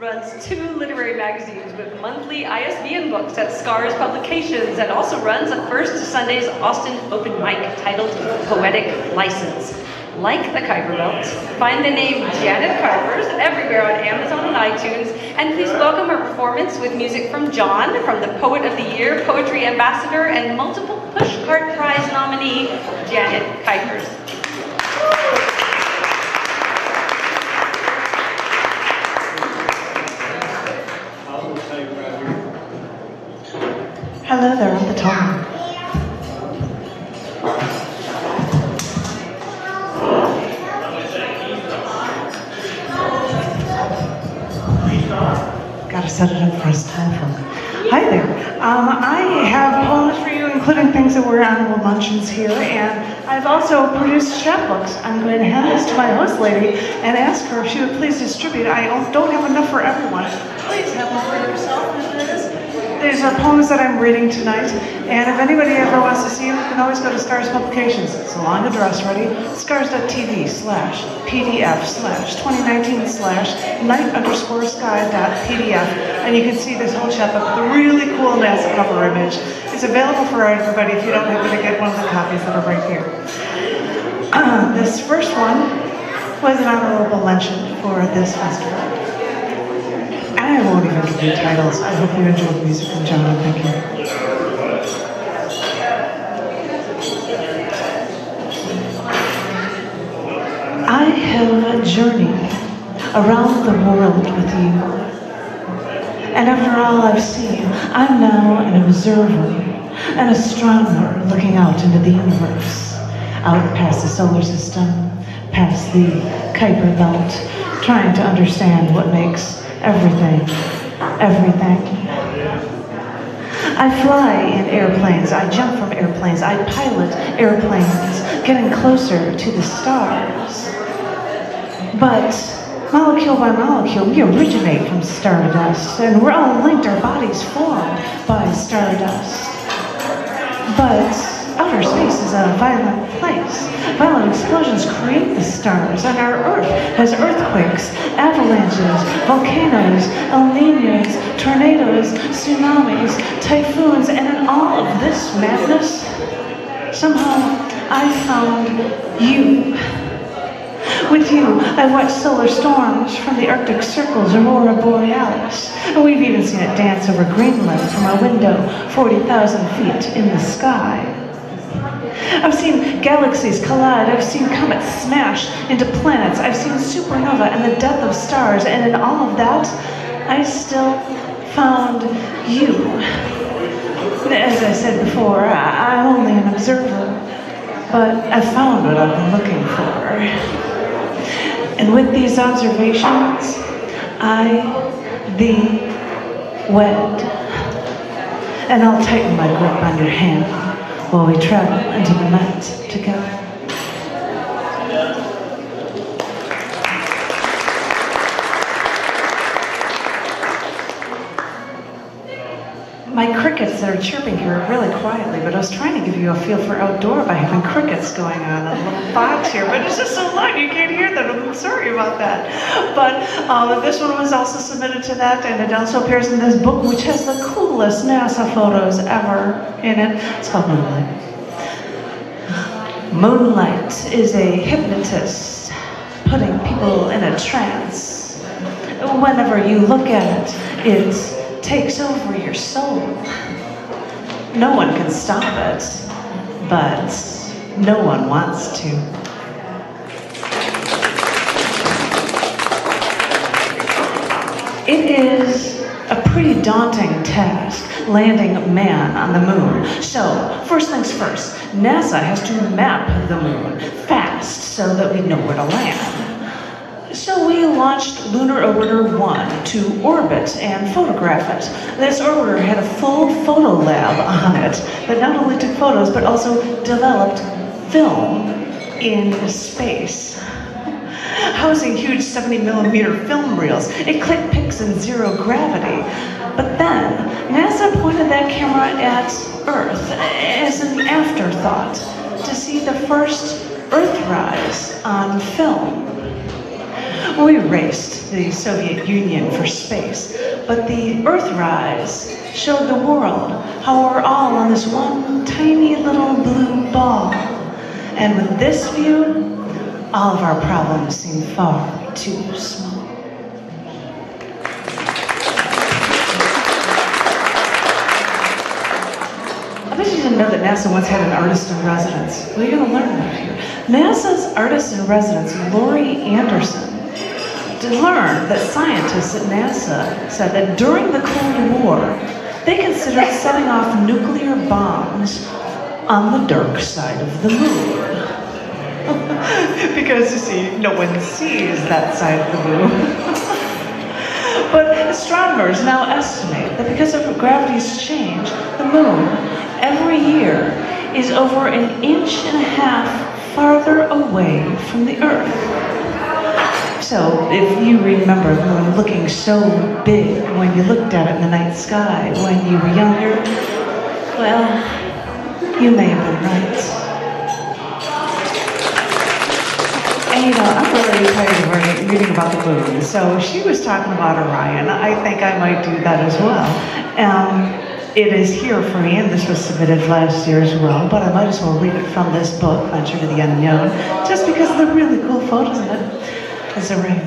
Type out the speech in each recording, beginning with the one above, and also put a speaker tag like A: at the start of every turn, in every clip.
A: runs 2 literary magazines with monthly ISBN books at Scars Publications, and also runs a first Sunday's Austin open mic titled Poetic License. Like the Kuiper Belt, find the name Janet Kuypers everywhere on Amazon and iTunes, and please welcome her performance with music from John, from the Poet of the Year, Poetry Ambassador, and multiple Pushcart Prize nominee, Janet Kuypers.
B: Hello there at the top. Gotta set it up for us telephone. Hi there. I have poems for you, including things that were honorable mentions here, and I've also produced chapbooks. I'm going to hand this to my host lady and ask her if she would please distribute. I don't have enough for everyone. Please have one for yourself. These are poems that I'm reading tonight, and if anybody ever wants to see them, you can always go to Scars Publications. It's a long address, ready? scars.tv/pdf/2019/night_sky.pdf, and you can see this whole chapbook with a really cool NASA cover image. It's available for everybody if you don't happen to get one of the copies that are right here. This first one was an honorable mention for this festival. I won't even give you titles. I hope you enjoy the music from John. Thank you. I have journeyed around the world with you. And after all I've seen, I'm now an observer, an astronomer looking out into the universe, out past the solar system, past the Kuiper Belt, trying to understand what makes everything. I fly in airplanes, I jump from airplanes, I pilot airplanes, getting closer to the stars. But molecule by molecule, we originate from stardust, and we're all linked, our bodies formed by stardust. But outer space is a violent place. Violent explosions create the stars, and our Earth has earthquakes, avalanches, volcanoes, El Niños, tornadoes, tsunamis, typhoons, and in all of this madness, somehow I found you. With you, I watched solar storms from the Arctic Circle's aurora borealis, and we've even seen it dance over Greenland from our window 40,000 feet in the sky. I've seen galaxies collide, I've seen comets smash into planets, I've seen supernova and the death of stars, and in all of that, I still found you. As I said before, I'm only an observer, but I found what I've been looking for. And with these observations, I thee wed. And I'll tighten my grip on your hand while we travel into the night together. My crickets that are chirping here really quietly, but I was trying to give you a feel for outdoor by having crickets going on in a little box here, but it's just so loud you can't hear them. I'm sorry about that. But this one was also submitted to that, and it also appears in this book, which has the coolest NASA photos ever in it. It's called Moonlight. Moonlight is a hypnotist putting people in a trance. Whenever you look at it, it takes over your soul. No one can stop it, but no one wants to. It is a pretty daunting task landing man on the moon. So, first things first, NASA has to map the moon fast so that we know where to land. So we launched Lunar Orbiter 1 to orbit and photograph it. This orbiter had a full photo lab on it that not only took photos but also developed film in space. Housing huge 70mm film reels, it clicked pics in zero gravity. But then, NASA pointed that camera at Earth as an afterthought to see the first Earthrise on film. We raced the Soviet Union for space, but the Earthrise showed the world how we're all on this one tiny little blue ball. And with this view, all of our problems seem far too small. I bet you didn't know that NASA once had an artist in residence. Well, you're gonna learn that here. NASA's artist in residence, Lori Anderson, learned that scientists at NASA said that during the Cold War, they considered setting off nuclear bombs on the dark side of the moon. Because, you see, no one sees that side of the moon. But astronomers now estimate that because of gravity's change, the moon, every year, is over 1.5 inches farther away from the Earth. So, if you remember the moon looking so big when you looked at it in the night sky when you were younger, well, you may have been right. And you know, I'm really tired of reading about the moon, so she was talking about Orion. I think I might do that as well. It is here for me, and this was submitted last year as well, but I might as well read it from this book, Venture to the Unknown, just because of the really cool photos of it. It's a ring.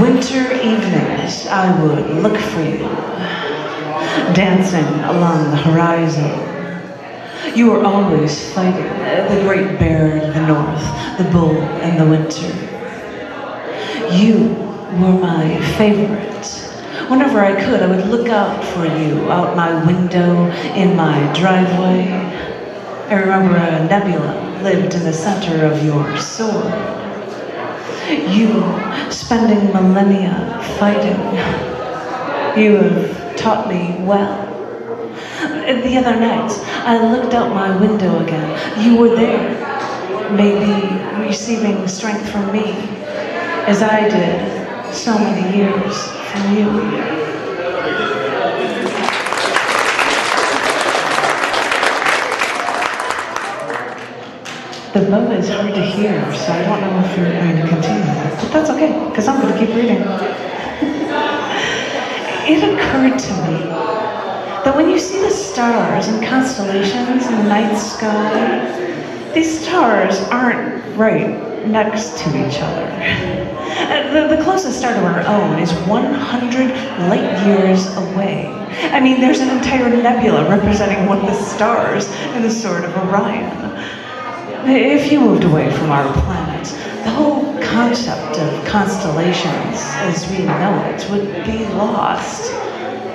B: Winter evenings, I would look for you, dancing along the horizon. You were always fighting the great bear in the north, the bull in the winter. You were my favorite. Whenever I could, I would look out for you, out my window, in my driveway. I remember a nebula lived in the center of your sword. You spending millennia fighting. You have taught me well. The other night, I looked out my window again. You were there, maybe receiving strength from me, as I did so many years from you. The bow is hard to hear, so I don't know if you're going to continue that. But that's okay, because I'm going to keep reading. It occurred to me that when you see the stars and constellations in the night sky, these stars aren't right next to each other. The closest star to our own is 100 light years away. I mean, there's an entire nebula representing one of the stars in the sword of Orion. If you moved away from our planet, the whole concept of constellations as we know it would be lost.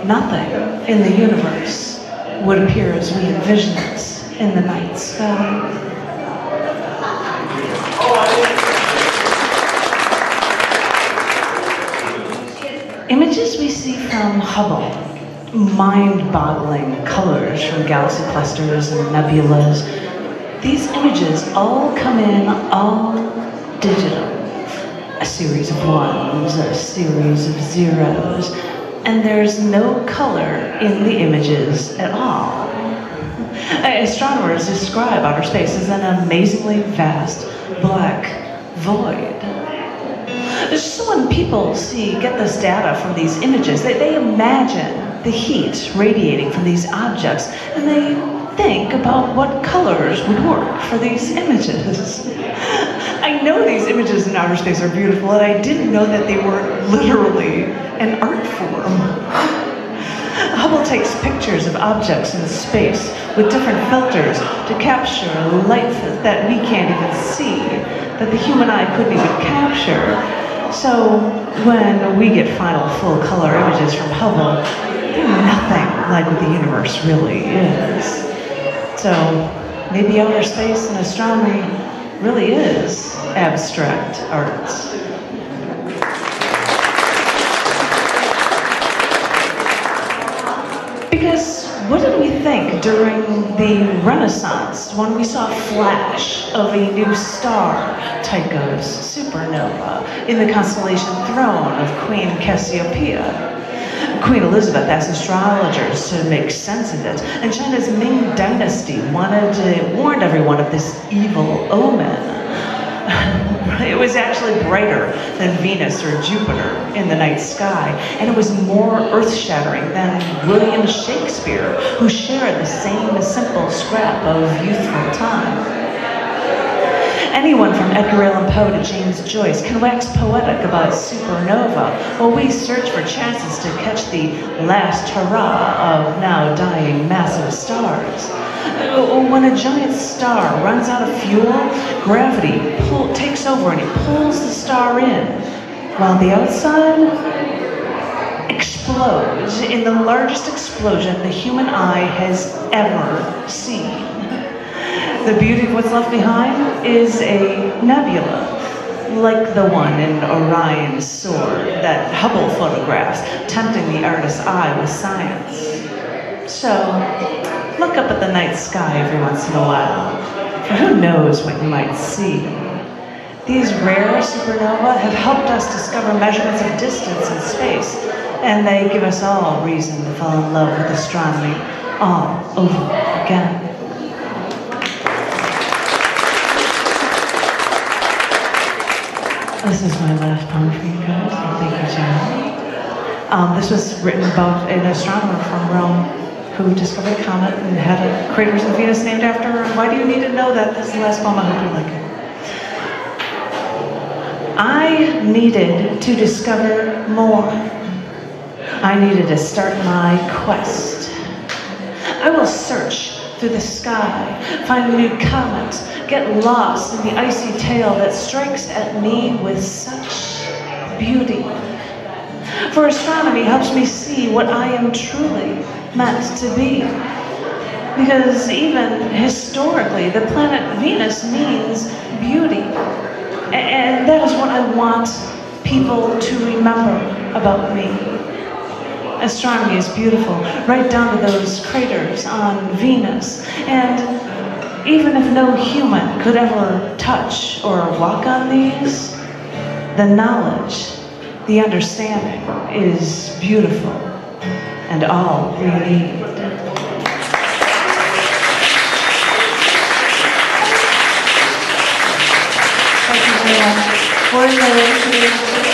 B: Nothing in the universe would appear as we envision it in the night sky. Images we see from Hubble, mind-boggling colors from galaxy clusters and nebulas, these images all come in all digital. A series of ones, a series of zeros, and there's no color in the images at all. Astronomers describe outer space as an amazingly vast black void. So when people get this data from these images, they imagine the heat radiating from these objects, and they think about what colors would work for these images. I know these images in outer space are beautiful, and I didn't know that they were literally an art form. Hubble takes pictures of objects in space with different filters to capture light that we can't even see, that the human eye couldn't even capture. So when we get final full color images from Hubble, they're nothing like what the universe really is. So maybe outer space and astronomy really is abstract art. Because what did we think during the Renaissance when we saw a flash of a new star, Tycho's supernova, in the constellation throne of Queen Cassiopeia? Queen Elizabeth asked astrologers to make sense of it, and China's Ming Dynasty warned everyone of this evil omen. It was actually brighter than Venus or Jupiter in the night sky, and it was more earth-shattering than William Shakespeare, who shared the same simple scrap of youthful time. Anyone from Edgar Allan Poe to James Joyce can wax poetic about supernova, while we search for chances to catch the last hurrah of now dying massive stars. When a giant star runs out of fuel, gravity takes over and it pulls the star in, while the outside explodes in the largest explosion the human eye has ever seen. The beauty of what's left behind is a nebula, like the one in Orion's sword that Hubble photographs, tempting the artist's eye with science. So, look up at the night sky every once in a while, for who knows what you might see. These rare supernovae have helped us discover measurements of distance and space, and they give us all reason to fall in love with astronomy all over again. This is my last poem for you guys. Thank you, Jen. This was written about an astronomer from Rome who discovered a comet and had craters in Venus named after her. And why do you need to know that? This is the last poem. I hope you like it. I needed to discover more. I needed to start my quest. I will search through the sky, find a new comet, get lost in the icy tail that strikes at me with such beauty. For astronomy helps me see what I am truly meant to be. Because even historically, the planet Venus means beauty. And that is what I want people to remember about me. Astronomy is beautiful, right down to those craters on Venus. And even if no human could ever touch or walk on these, the knowledge, the understanding is beautiful and all we need. Thank you very much.